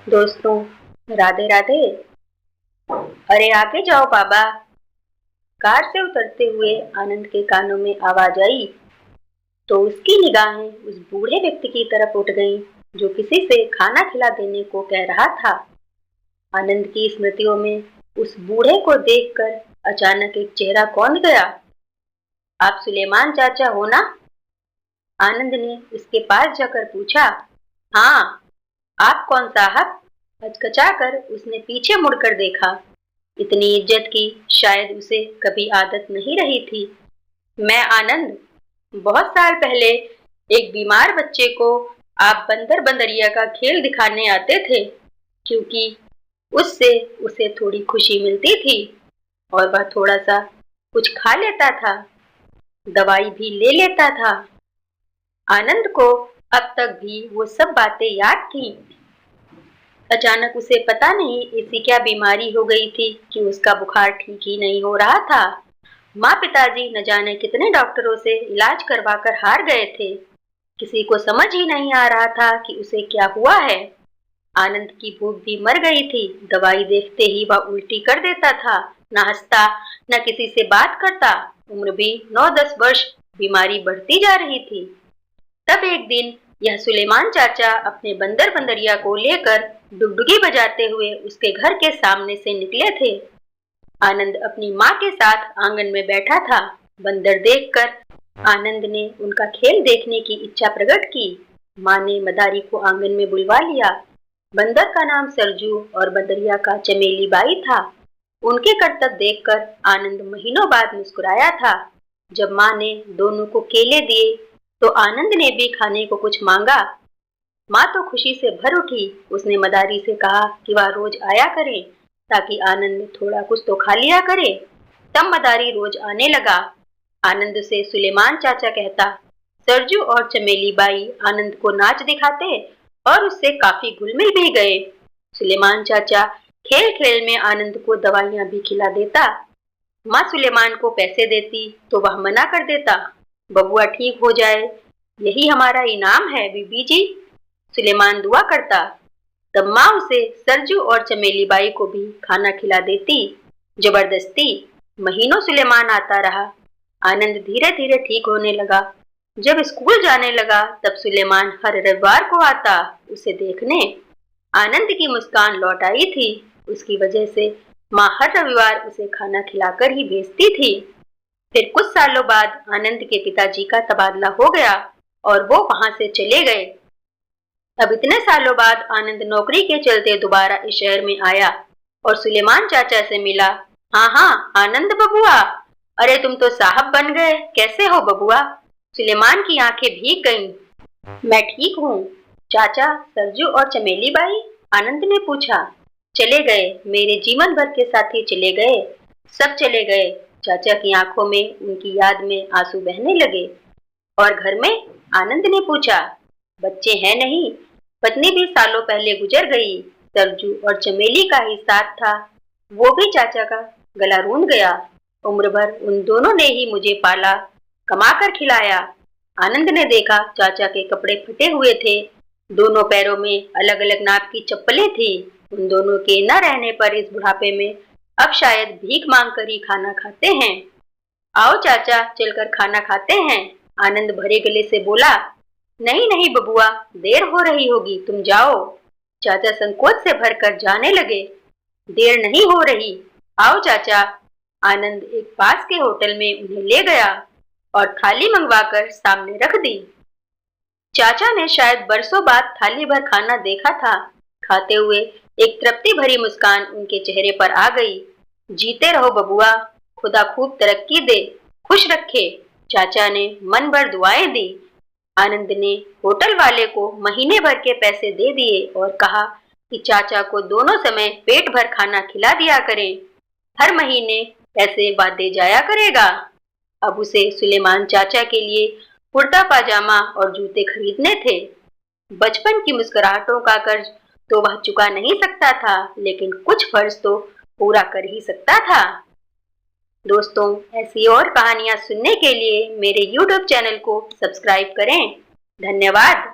दोस्तों, राधे राधे। अरे आगे जाओ बाबा। कार से उतरते हुए आनंद के कानों में आवाज आई तो उसकी निगाहें उस बूढ़े व्यक्ति की तरफ उठ गईं, जो किसी से खाना खिला देने को कह रहा था। आनंद की स्मृतियों में उस बूढ़े को देखकर अचानक एक चेहरा कौंध गया। आप सुलेमान चाचा हो ना? आनंद ने उसके पास जाकर पूछा। हाँ, आप कौन साहब? हचकचाकर उसने पीछे मुड़कर देखा। इतनी इज्जत की शायद उसे कभी आदत नहीं रही थी। मैं आनंद, बहुत साल पहले एक बीमार बच्चे को आप बंदर बंदरिया का खेल दिखाने आते थे, क्योंकि उससे उसे थोड़ी खुशी मिलती थी और वह थोड़ा सा कुछ खा लेता था, दवाई भी ले लेता था। आनंद को अब तक भी वो सब बातें याद थी। अचानक उसे पता नहीं ऐसी क्या बीमारी हो गई थी कि उसका बुखार ठीक ही नहीं हो रहा था। माँ पिताजी न जाने कितने डॉक्टरों से इलाज करवाकर हार गए थे। किसी को समझ ही नहीं आ रहा था कि उसे क्या हुआ है। आनंद की भूख भी मर गई थी। दवाई देखते ही वह उल्टी कर देता था, न हंसता न किसी से बात करता। उम्र भी 9-10 वर्ष, बीमारी बढ़ती जा रही थी। तब एक दिन यह सुलेमान चाचा अपने बंदर बंदरिया को लेकर डुगडुगी बजाते हुए उसके घर के सामने से निकले थे। आनंद अपनी माँ के साथ आंगन में बैठा था। बंदर देखकर आनंद ने उनका खेल देखने की इच्छा प्रकट की। माँ ने मदारी को आंगन में बुलवा लिया। बंदर का नाम सरजू और बंदरिया का चमेली बाई था। उनके करतब देखकर आनंद महीनों बाद मुस्कुराया था। जब माँ ने दोनों को केले दिए तो आनंद ने भी खाने को कुछ मांगा। माँ तो खुशी से भर उठी। उसने मदारी से कहा कि वह रोज आया करे ताकि आनंद थोड़ा कुछ तो खा लिया करे। तब मदारी रोज आने लगा। आनंद से सुलेमान चाचा कहता। सरजू और चमेली बाई आनंद को नाच दिखाते और उससे काफी घुल मिल भी गए। सुलेमान चाचा खेल खेल में आनंद को दवाइयां भी खिला देता। माँ सुलेमान को पैसे देती तो वह मना कर देता। बबुआ ठीक हो जाए, यही हमारा इनाम है बीबी जी, सुलेमान दुआ करता। तब माँ उसे सरजू और चमेली बाई को भी खाना खिला देती, जबरदस्ती। महीनों सुलेमान आता रहा। आनंद धीरे धीरे ठीक होने लगा। जब स्कूल जाने लगा तब सुलेमान हर रविवार को आता उसे देखने। आनंद की मुस्कान लौट आई थी। उसकी वजह से माँ हर रविवार उसे खाना खिलाकर ही भेजती थी। फिर कुछ सालों बाद आनंद के पिताजी का तबादला हो गया और वो वहां से चले गए। अब इतने सालों बाद आनंद नौकरी के चलते दोबारा इस शहर में आया और सुलेमान चाचा से मिला। हाँ हाँ आनंद बबुआ, अरे तुम तो साहब बन गए, कैसे हो बबुआ? सुलेमान की आंखें भीग गईं। मैं ठीक हूँ चाचा। सरजू और चमेली बाई? आनंद ने पूछा। चले गए, मेरे जीवन भर के साथी चले गए, सब चले गए। चाचा की आंखों में उनकी याद में आंसू बहने लगे। और घर में? आनंद ने पूछा। बच्चे हैं नहीं, पत्नी भी सालों पहले गुजर गई। सरजू और चमेली का ही साथ था, वो भी चाचा का गला रूंध गया। उम्र भर उन दोनों ने ही मुझे पाला, कमा कर खिलाया। आनंद ने देखा चाचा के कपड़े फटे हुए थे, दोनों पैरों में अलग अलग नाप की चप्पलें थी। उन दोनों के न रहने पर इस बुढ़ापे में अब शायद भीख मांग कर ही खाना खाते हैं। आओ चाचा, चलकर खाना खाते हैं, आनंद भरे गले से बोला। नहीं नहीं बबुआ, देर हो रही होगी, तुम जाओ। चाचा संकोच से भरकर जाने लगे। देर नहीं हो रही, आओ चाचा। आनंद एक पास के होटल में उन्हें ले गया और थाली मंगवाकर सामने रख दी। चाचा ने शायद बरसों बाद थाली भर खाना देखा था। खाते हुए एक तृप्ति भरी मुस्कान उनके चेहरे पर आ गई। जीते रहो बबुआ, खुदा खूब तरक्की दे, खुश रखे, चाचा ने मन भर दुआएं दी। आनंद ने होटल वाले को महीने भर के पैसे दे दिए और कहा कि चाचा को दोनों समय पेट भर खाना खिला दिया करें। हर महीने पैसे वह दे जाया करेगा। अब उसे सुलेमान चाचा के लिए कुर्ता पाजामा और जूते खरीदने थे। बचपन की मुस्कुराहटों का कर्ज तो वह चुका नहीं सकता था, लेकिन कुछ फर्ज तो पूरा कर ही सकता था। दोस्तों, ऐसी और कहानियां सुनने के लिए मेरे YouTube चैनल को सब्सक्राइब करें। धन्यवाद।